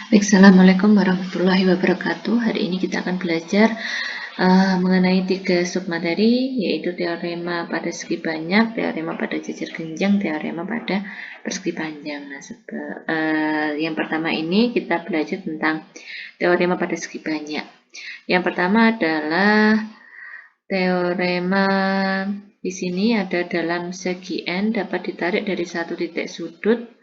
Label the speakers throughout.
Speaker 1: Baik, Assalamualaikum warahmatullahi wabarakatuh. Hari ini kita akan belajar mengenai 3 submateri, yaitu teorema pada segi banyak, teorema pada jajar genjang, teorema pada persegi panjang. Nah, yang pertama ini kita belajar tentang teorema pada segi banyak. Yang pertama adalah teorema di sini ada dalam segi n dapat ditarik dari satu titik sudut,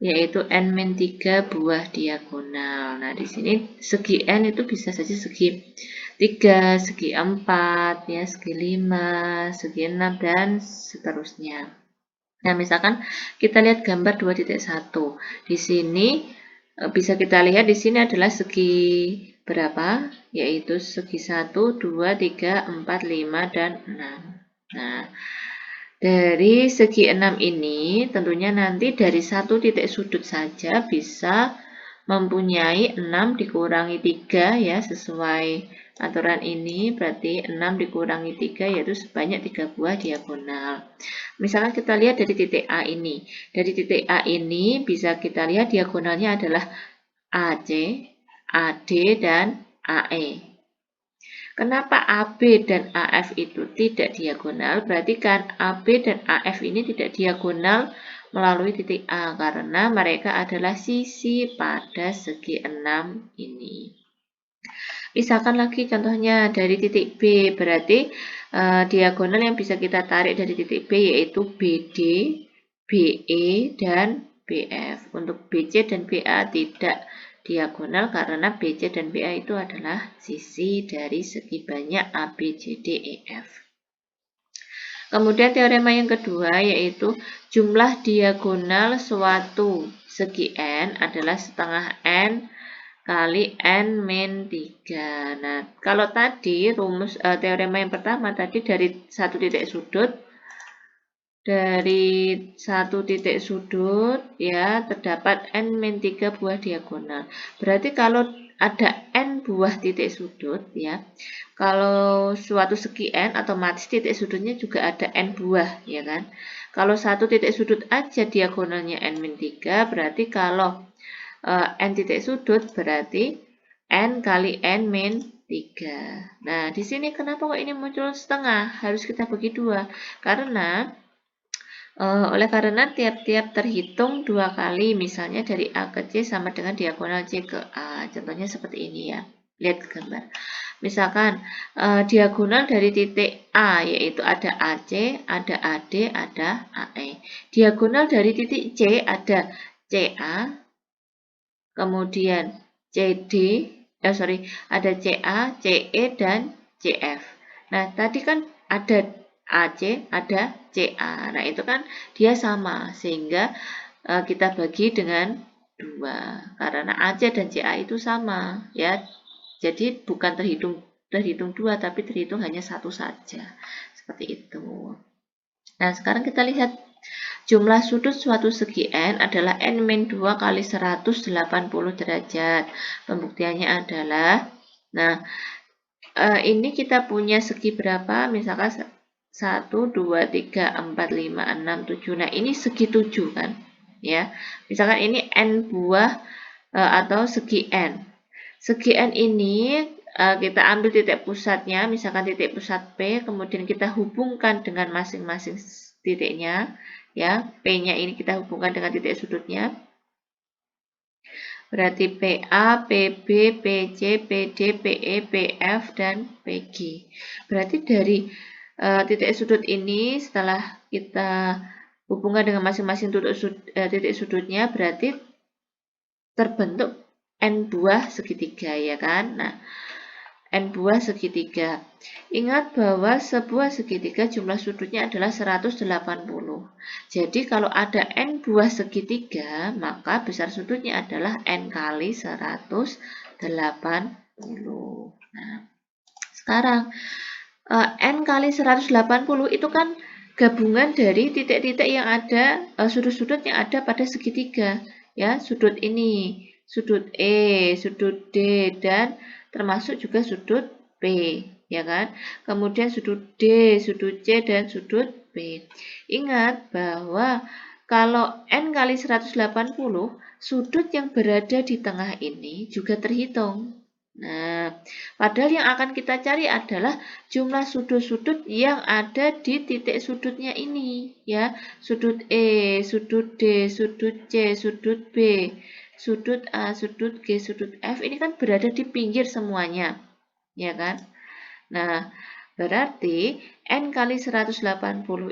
Speaker 1: yaitu n-3 buah diagonal. Nah, di sini segi n itu bisa saja segi 3, segi 4, ya, segi 5, segi 6, dan seterusnya. Nah, misalkan kita lihat gambar 2.1. Di sini bisa kita lihat di sini adalah segi berapa? Yaitu segi 1, 2, 3, 4, 5, dan 6. Nah, dari segi 6 ini tentunya nanti dari satu titik sudut saja bisa mempunyai 6 dikurangi 3, ya, sesuai aturan ini berarti 6 dikurangi 3 yaitu sebanyak 3 buah diagonal. Misalkan kita lihat dari titik A ini. Dari titik A ini bisa kita lihat diagonalnya adalah AC, AD, dan AE. Kenapa AB dan AF itu tidak diagonal? Berarti kan AB dan AF ini tidak diagonal melalui titik A karena mereka adalah sisi pada segi 6 ini. Misalkan lagi contohnya dari titik B, berarti diagonal yang bisa kita tarik dari titik B yaitu BD, BE, dan BF. Untuk BC dan BA tidak diagonal karena BC dan BA itu adalah sisi dari segi banyak ABCDEF. Kemudian teorema yang kedua yaitu jumlah diagonal suatu segi n adalah setengah n kali n-3. Nah, kalau tadi rumus teorema yang pertama tadi dari satu titik sudut, ya terdapat n-3 buah diagonal. Berarti kalau ada n buah titik sudut, ya, kalau suatu segi n otomatis titik sudutnya juga ada n buah, ya kan. Kalau satu titik sudut aja diagonalnya n-3, berarti kalau n titik sudut berarti n kali n-3. Nah, di sini kenapa kok ini muncul setengah? Harus kita bagi dua. Oleh karena tiap-tiap terhitung 2 kali, misalnya dari A ke C sama dengan diagonal C ke A. Contohnya seperti ini, ya. Lihat gambar. Misalkan diagonal dari titik A yaitu ada AC, ada AD, ada AE. Diagonal dari titik C ada CA, kemudian CD, ada CA, CE, dan CF. Nah, tadi kan ada AC, ada CA. Nah, itu kan dia sama, sehingga kita bagi dengan 2. Karena AC dan CA itu sama, ya. Jadi bukan terhitung 2, tapi terhitung hanya satu saja. Seperti itu. Nah, sekarang kita lihat jumlah sudut suatu segi n adalah n-2 kali 180 derajat. Pembuktiannya adalah, nah, ini kita punya segi berapa? Misalkan 1, 2, 3, 4, 5, 6, 7. Nah, ini segi 7 kan? Ya. Misalkan ini n buah atau segi n. Segi n ini kita ambil titik pusatnya, misalkan titik pusat P, kemudian kita hubungkan dengan masing-masing titiknya, ya. P-nya ini kita hubungkan dengan titik sudutnya. Berarti PA, PB, PC, PD, PE, PF, dan PG. Berarti dari titik sudut ini setelah kita hubungkan dengan masing-masing titik sudutnya, berarti terbentuk n buah segitiga, ya kan? Nah, n buah segitiga. Ingat bahwa sebuah segitiga jumlah sudutnya adalah 180. Jadi kalau ada n buah segitiga, maka besar sudutnya adalah n kali 180. Nah, sekarang n kali 180 itu kan gabungan dari titik-titik yang ada, sudut-sudut yang ada pada segitiga, ya. Sudut ini, sudut E, sudut D, dan termasuk juga sudut P, ya kan? Kemudian sudut D, sudut C, dan sudut B. Ingat bahwa kalau N kali 180, sudut yang berada di tengah ini juga terhitung. Nah, padahal yang akan kita cari adalah jumlah sudut-sudut yang ada di titik sudutnya ini, ya. Sudut E, sudut D, sudut C, sudut B, sudut A, sudut G, sudut F, ini kan berada di pinggir semuanya, ya kan? Nah, berarti N kali 180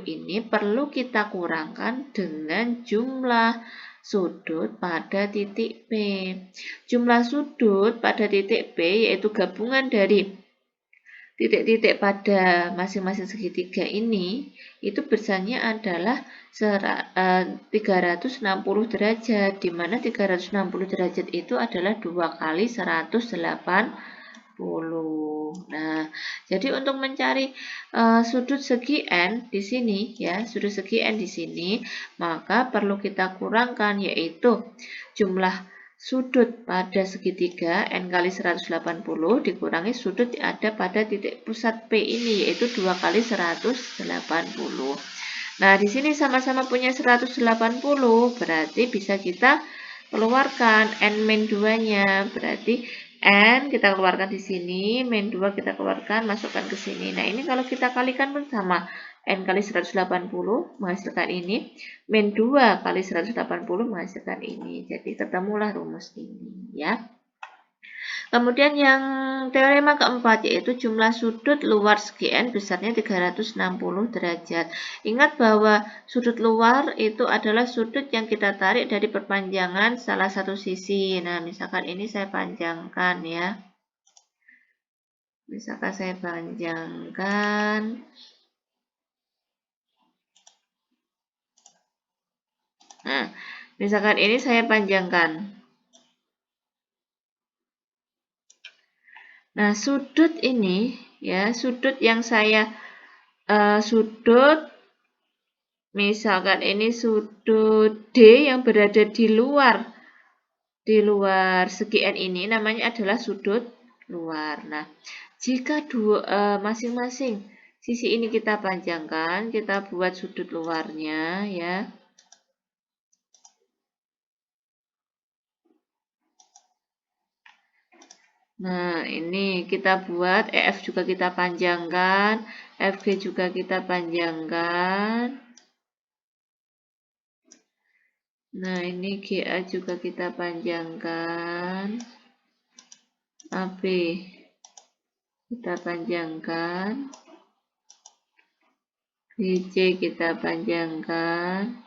Speaker 1: ini perlu kita kurangkan dengan jumlah sudut pada titik P. Jumlah sudut pada titik P yaitu gabungan dari titik-titik pada masing-masing segitiga ini, itu besarnya adalah 360 derajat, di mana 360 derajat itu adalah 2 kali 180. Nah, jadi untuk mencari sudut segi N di sini, ya, sudut segi N di sini, maka perlu kita kurangkan, yaitu jumlah sudut pada segitiga N kali 180 dikurangi sudut yang ada pada titik pusat P ini, yaitu 2 kali 180. Nah, di sini sama-sama punya 180, berarti bisa kita keluarkan N-2-nya, berarti N kita keluarkan di sini, min 2 kita keluarkan, masukkan ke sini. Nah, ini kalau kita kalikan bersama, N kali 180 menghasilkan ini, min 2 kali 180 menghasilkan ini. Jadi, ketemulah rumus ini, ya. Kemudian yang teorema keempat, yaitu jumlah sudut luar segi N besarnya 360 derajat. Ingat bahwa sudut luar itu adalah sudut yang kita tarik dari perpanjangan salah satu sisi. Nah, misalkan ini saya panjangkan, ya. Misalkan saya panjangkan. Nah, misalkan ini saya panjangkan. Nah, sudut ini, ya, sudut yang saya misalkan ini sudut D yang berada di luar segi N ini namanya adalah sudut luar. Nah, jika masing-masing sisi ini kita panjangkan, kita buat sudut luarnya, ya. Nah, ini kita buat, EF juga kita panjangkan, FG juga kita panjangkan. Nah, ini GA juga kita panjangkan. AB kita panjangkan. BC kita panjangkan.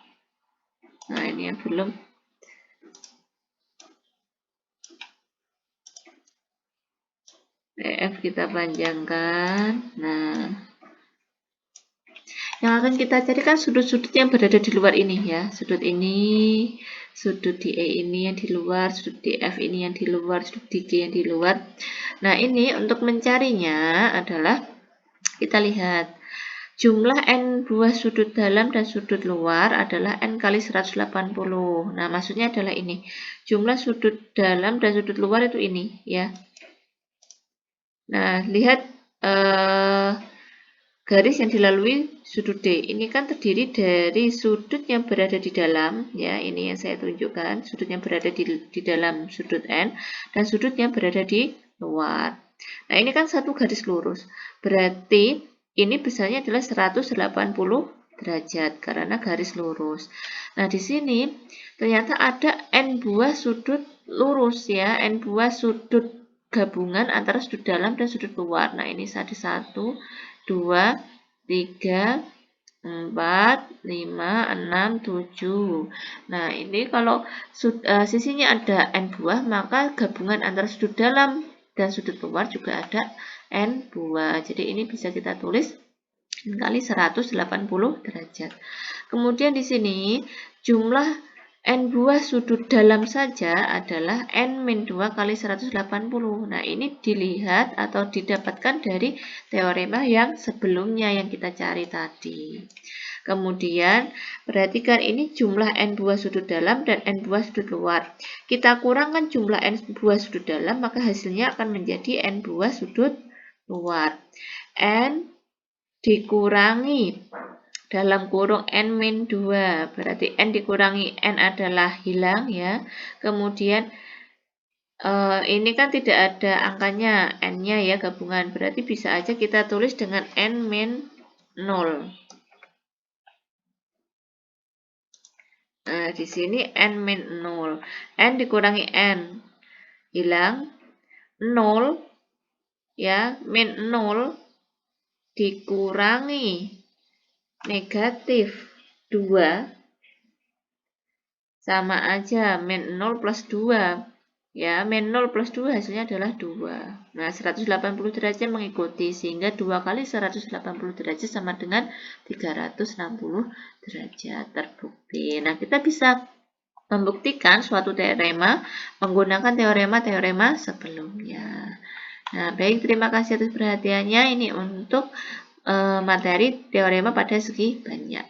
Speaker 1: Nah, ini yang belum. EF kita panjangkan. Nah, yang akan kita cari kan sudut-sudut yang berada di luar ini, ya. Sudut ini, sudut DE ini yang di luar, sudut DF ini yang di luar, sudut DG yang di luar. Nah, ini untuk mencarinya adalah kita lihat jumlah N buah sudut dalam dan sudut luar adalah N kali 180. Nah, maksudnya adalah ini. Jumlah sudut dalam dan sudut luar itu ini, ya. Nah, lihat garis yang dilalui sudut D. Ini kan terdiri dari sudut yang berada di dalam, ya, ini yang saya tunjukkan, sudut yang berada di dalam sudut N, dan sudut yang berada di luar. Nah, ini kan satu garis lurus. Berarti ini besarnya adalah 180 derajat, karena garis lurus. Nah, di sini ternyata ada N buah sudut lurus, ya, N buah sudut gabungan antara sudut dalam dan sudut luar. Nah, ini ada 1, 2, 3, 4, 5, 6, 7. Nah, ini kalau sisinya ada N buah, maka gabungan antara sudut dalam dan sudut luar juga ada N buah. Jadi, ini bisa kita tulis N kali 180 derajat. Kemudian di sini jumlah N buah sudut dalam saja adalah N-2 kali 180. Nah, ini dilihat atau didapatkan dari teorema yang sebelumnya yang kita cari tadi. Kemudian, perhatikan ini jumlah N buah sudut dalam dan N buah sudut luar. Kita kurangkan jumlah N buah sudut dalam, maka hasilnya akan menjadi N buah sudut luar. N dikurangi dalam kurung n-2, berarti n dikurangi n adalah hilang ya. Kemudian ini kan tidak ada angkanya, n-nya ya gabungan, berarti bisa aja kita tulis dengan n-0. Nah, di sini n-0, n dikurangi n, hilang, 0, ya, min 0 dikurangi negatif 2, sama aja min 0 plus 2. Ya, min 0 plus 2 hasilnya adalah 2. Nah, 180 derajat mengikuti, sehingga 2 kali 180 derajat sama dengan 360 derajat, terbukti. Nah, kita bisa membuktikan suatu teorema menggunakan teorema-teorema sebelumnya. Nah, baik, terima kasih atas perhatiannya. Ini untuk materi teorema pada segi banyak.